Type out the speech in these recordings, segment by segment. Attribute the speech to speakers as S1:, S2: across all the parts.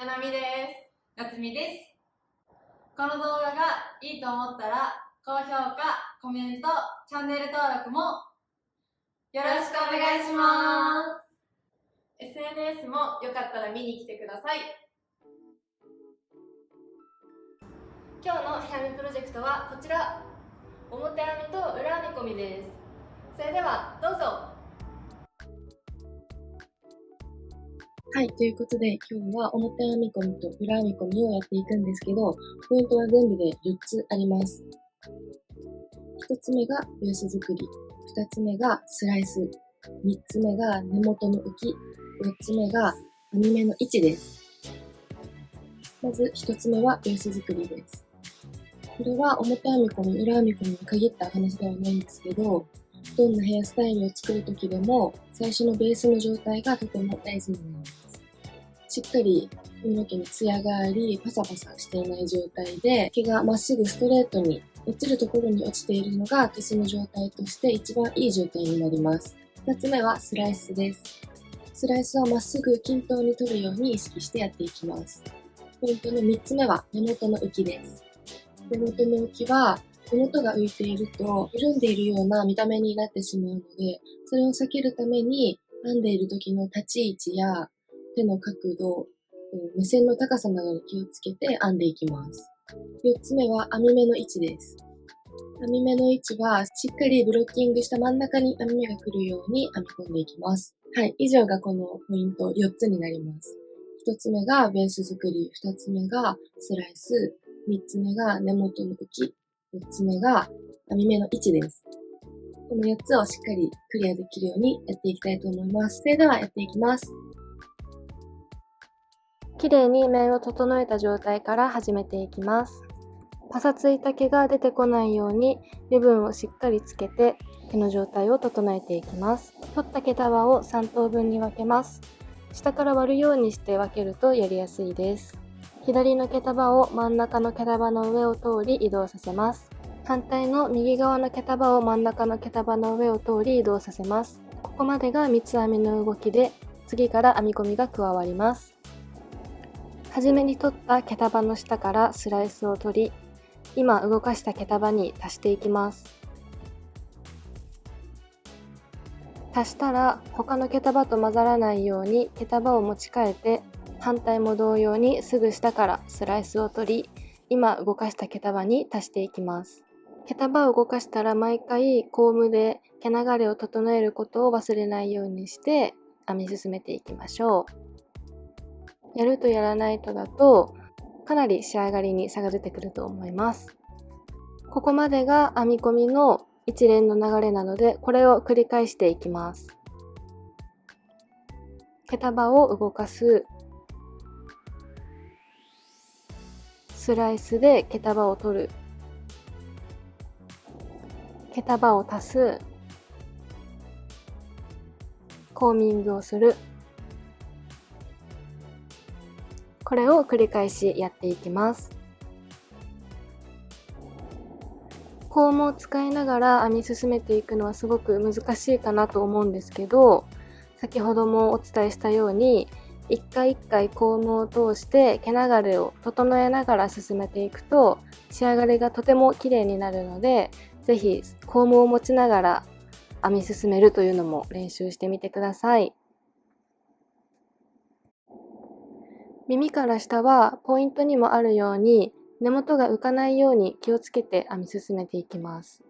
S1: ななみです。
S2: なつみです。
S1: この動画がいいと思ったら高評価、コメント、チャンネル登録もよろしくお願いします。 SNS もよかったら見に来てください。
S2: 今日のヘアメプロジェクトはこちら、表編みと裏編み込みです。それではどうぞ。
S3: はい、ということで今日は表編み込みと裏編み込みをやっていくんですけど、ポイントは全部で4つあります。1つ目がベース作り、2つ目がスライス、3つ目が根元の浮き、4つ目が編み目の位置です。まず1つ目はベース作りです。これは表編み込み、裏編み込みに限った話ではないんですけど、どんなヘアスタイルを作るときでも最初のベースの状態がとても大事になります。しっかり髪の毛にツヤがあり、パサパサしていない状態で、毛がまっすぐストレートに落ちるところに落ちているのが、消すの状態として一番いい状態になります。2つ目はスライスです。スライスはまっすぐ均等に取るように意識してやっていきます。ポイントの3つ目は根元の浮きです。根元の浮きは、根元が浮いていると緩んでいるような見た目になってしまうので、それを避けるために編んでいる時の立ち位置や手の角度、目線の高さなどに気をつけて編んでいきます。4つ目は編み目の位置です。編み目の位置はしっかりブロッキングした真ん中に編み目が来るように編み込んでいきます。はい、以上がこのポイント4つになります。1つ目がベース作り、2つ目がスライス、3つ目が根元の浮き、4つ目が編み目の位置です。この4つをしっかりクリアできるようにやっていきたいと思います。それではやっていきます。
S2: きれいに面を整えた状態から始めていきます。パサついた毛が出てこないように油分をしっかりつけて毛の状態を整えていきます。取った毛束を3等分に分けます。下から割るようにして分けるとやりやすいです。左の毛束を真ん中の毛束の上を通り移動させます。反対の右側の毛束を真ん中の毛束の上を通り移動させます。ここまでが三つ編みの動きで、次から編み込みが加わります。はじめに取った毛束の下からスライスを取り、今動かした毛束に足していきます。足したら他の毛束と混ざらないように毛束を持ち替えて、反対も同様にすぐ下からスライスを取り、今動かした毛束に足していきます。毛束を動かしたら毎回コームで毛流れを整えることを忘れないようにして編み進めていきましょう。やるとやらないとだとかなり仕上がりに差が出てくると思います。ここまでが編み込みの一連の流れなので、これを繰り返していきます。毛束を動かす、スライスで毛束を取る、毛束を足す、コーミングをする、これを繰り返しやっていきます。コームを使いながら編み進めていくのはすごく難しいかなと思うんですけど、先ほどもお伝えしたように一回一回コームを通して毛流れを整えながら進めていくと仕上がりがとても綺麗になるので、ぜひコームを持ちながら編み進めるというのも練習してみてください。耳から下はポイントにもあるように根元が浮かないように気をつけて編み進めていきます。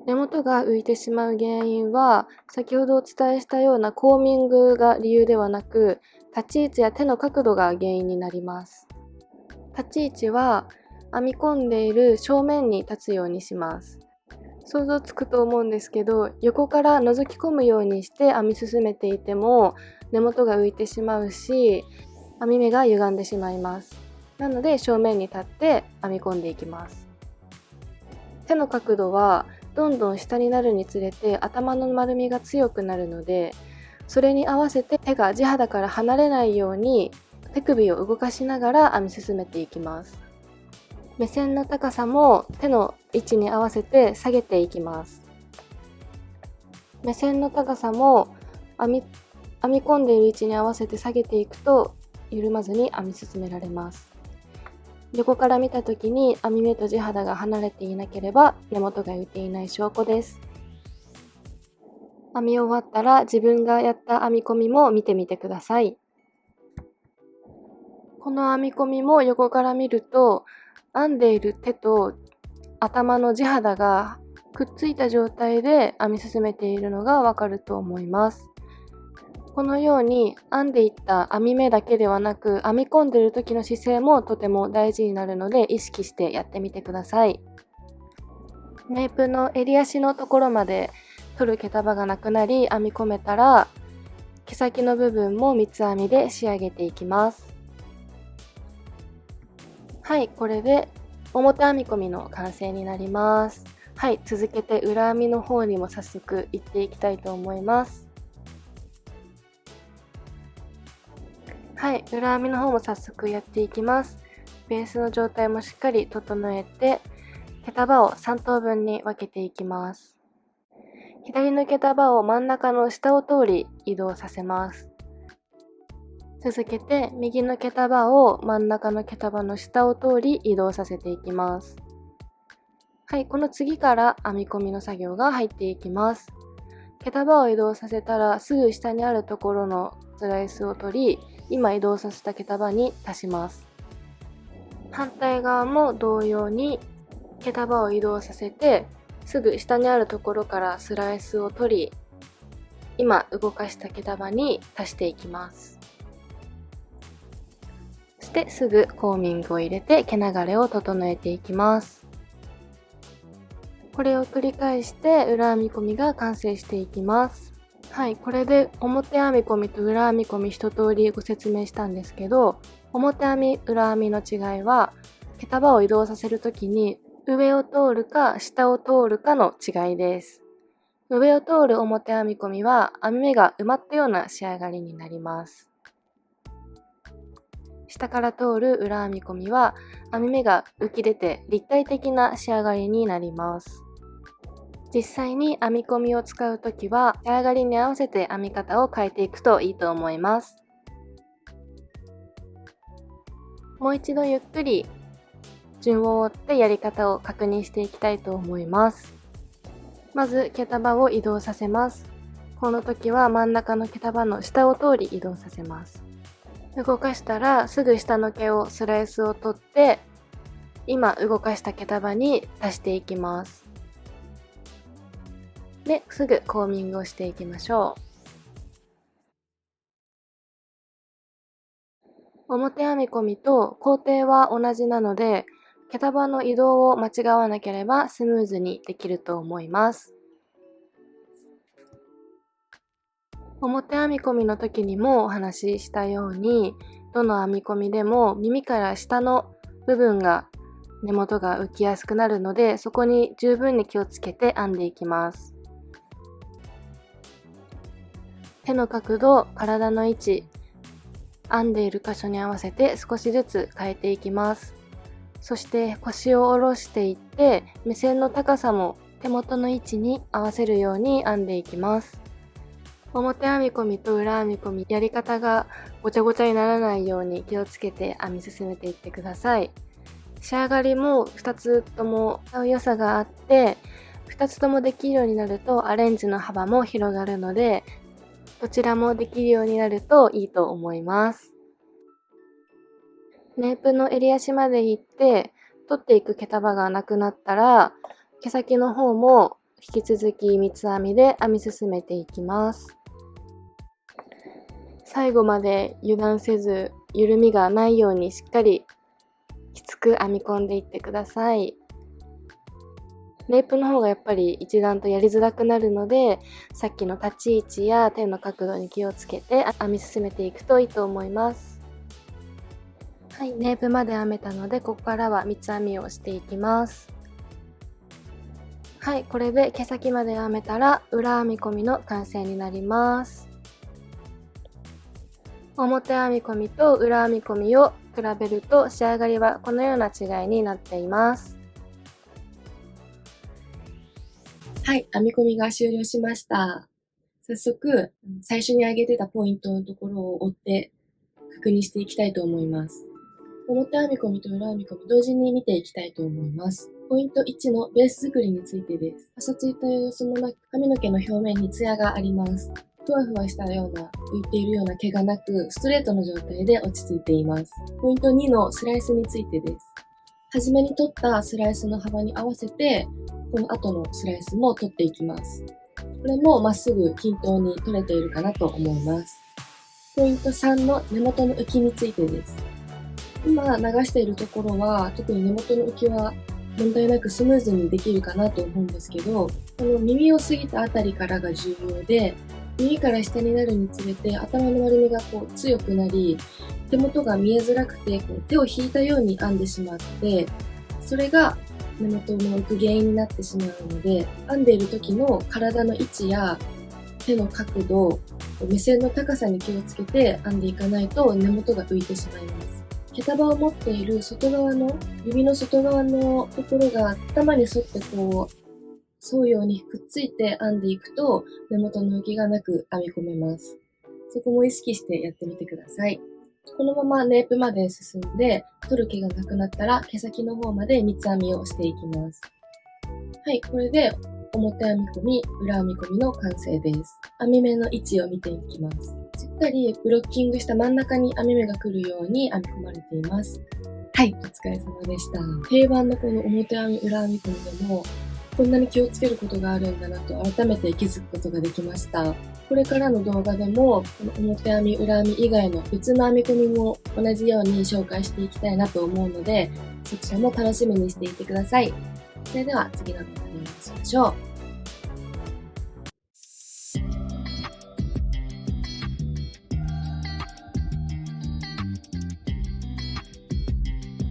S2: 根元が浮いてしまう原因は先ほどお伝えしたようなコーミングが理由ではなく、立ち位置や手の角度が原因になります。立ち位置は編み込んでいる正面に立つようにします。想像つくと思うんですけど、横から覗き込むようにして編み進めていても根元が浮いてしまうし、編み目が歪んでしまいます。なので正面に立って編み込んでいきます。手の角度はどんどん下になるにつれて頭の丸みが強くなるので、それに合わせて手が地肌から離れないように手首を動かしながら編み進めていきます。目線の高さも手の位置に合わせて下げていきます。目線の高さも編み込んでいる位置に合わせて下げていくと緩まずに編み進められます。横から見た時に編み目と地肌が離れていなければ根元が浮いていない証拠です。編み終わったら自分がやった編み込みも見てみてください。この編み込みも横から見ると編んでいる手と頭の地肌がくっついた状態で編み進めているのがわかると思います。このように編んでいった編み目だけではなく編み込んでいる時の姿勢もとても大事になるので意識してやってみてください。メープの襟足のところまで取る毛束がなくなり編み込めたら毛先の部分も三つ編みで仕上げていきます。はい、これで表編み込みの完成になります。はい、続けて裏編みの方にも早速行っていきたいと思います。はい、裏編みの方も早速やっていきます。ベースの状態もしっかり整えて、毛束を3等分に分けていきます。左の毛束を真ん中の下を通り移動させます。続けて右の毛束を真ん中の毛束の下を通り移動させていきます。はい、この次から編み込みの作業が入っていきます。毛束を移動させたらすぐ下にあるところのスライスを取り、今移動させた毛束に足します。反対側も同様に毛束を移動させて、すぐ下にあるところからスライスを取り、今動かした毛束に足していきます。そしてすぐコーミングを入れて毛流れを整えていきます。これを繰り返して裏編み込みが完成していきます。はい、これで表編み込みと裏編み込み一通りご説明したんですけど、表編み、裏編みの違いは、毛束を移動させるときに上を通るか下を通るかの違いです。上を通る表編み込みは編み目が埋まったような仕上がりになります。下から通る裏編み込みは編み目が浮き出て立体的な仕上がりになります。実際に編み込みを使うときは仕上がりに合わせて編み方を変えていくといいと思います。もう一度ゆっくり順を追ってやり方を確認していきたいと思います。まず毛束を移動させます。この時は真ん中の毛束の下を通り移動させます。動かしたらすぐ下の毛をスライスを取って今動かした毛束に足していきます。で、すぐコーミングをしていきましょう。表編み込みと工程は同じなので毛束の移動を間違わなければスムーズにできると思います。表編み込みの時にもお話ししたように、どの編み込みでも耳から下の部分が根元が浮きやすくなるので、そこに十分に気をつけて編んでいきます。手の角度、体の位置、編んでいる箇所に合わせて少しずつ変えていきます。そして腰を下ろしていって、目線の高さも手元の位置に合わせるように編んでいきます。表編み込みと裏編み込み、やり方がごちゃごちゃにならないように気をつけて編み進めていってください。仕上がりも2つとも合う良さがあって、2つともできるようになるとアレンジの幅も広がるので、どちらもできるようになるといいと思います。ネープの襟足まで行って取っていく毛束がなくなったら、毛先の方も引き続き三つ編みで編み進めていきます。最後まで油断せず、緩みがないようにしっかりきつく編み込んでいってください。ネープの方がやっぱり一段とやりづらくなるので、さっきの立ち位置や手の角度に気をつけて編み進めていくといいと思います。はい、ネープまで編めたので、ここからは三つ編みをしていきます。はい、これで毛先まで編めたら裏編み込みの完成になります。表編み込みと裏編み込みを比べると仕上がりはこのような違いになっています。
S3: はい、編み込みが終了しました。早速、最初に上げてたポイントのところを追って確認していきたいと思います。表編み込みと裏編み込み同時に見ていきたいと思います。ポイント1のベース作りについてです。パサついた様子もなく、髪の毛の表面にツヤがあります。ふわふわしたような、浮いているような毛がなく、ストレートの状態で落ち着いています。ポイント2のスライスについてです。はじめに取ったスライスの幅に合わせて、この後のスライスも取っていきます。これもまっすぐ均等に取れているかなと思います。ポイント3の根元の浮きについてです。今流しているところは、特に根元の浮きは問題なくスムーズにできるかなと思うんですけど、この耳を過ぎたあたりからが重要で、耳から下になるにつれて頭の丸みが強くなり、手元が見えづらくて手を引いたように編んでしまって、それが根元の浮く原因になってしまうので、編んでいる時の体の位置や手の角度、目線の高さに気をつけて編んでいかないと根元が浮いてしまいます。毛束を持っている外側の、指の外側のところが頭に沿って沿うようにくっついて編んでいくと根元の浮きがなく編み込めます。そこも意識してやってみてください。このままネープまで進んで、取る毛がなくなったら毛先の方まで三つ編みをしていきます。はい、これで表編み込み、裏編み込みの完成です。編み目の位置を見ていきます。しっかりブロッキングした真ん中に編み目が来るように編み込まれています。はい、お疲れ様でした。定番のこの表編み、裏編み込みでも、こんなに気をつけることがあるんだなと改めて気づくことができました。これからの動画でも、この表編み、裏編み以外の別の編み込みも同じように紹介していきたいなと思うので、そちらも楽しみにしていてください。それでは次の動画でお会いしましょう。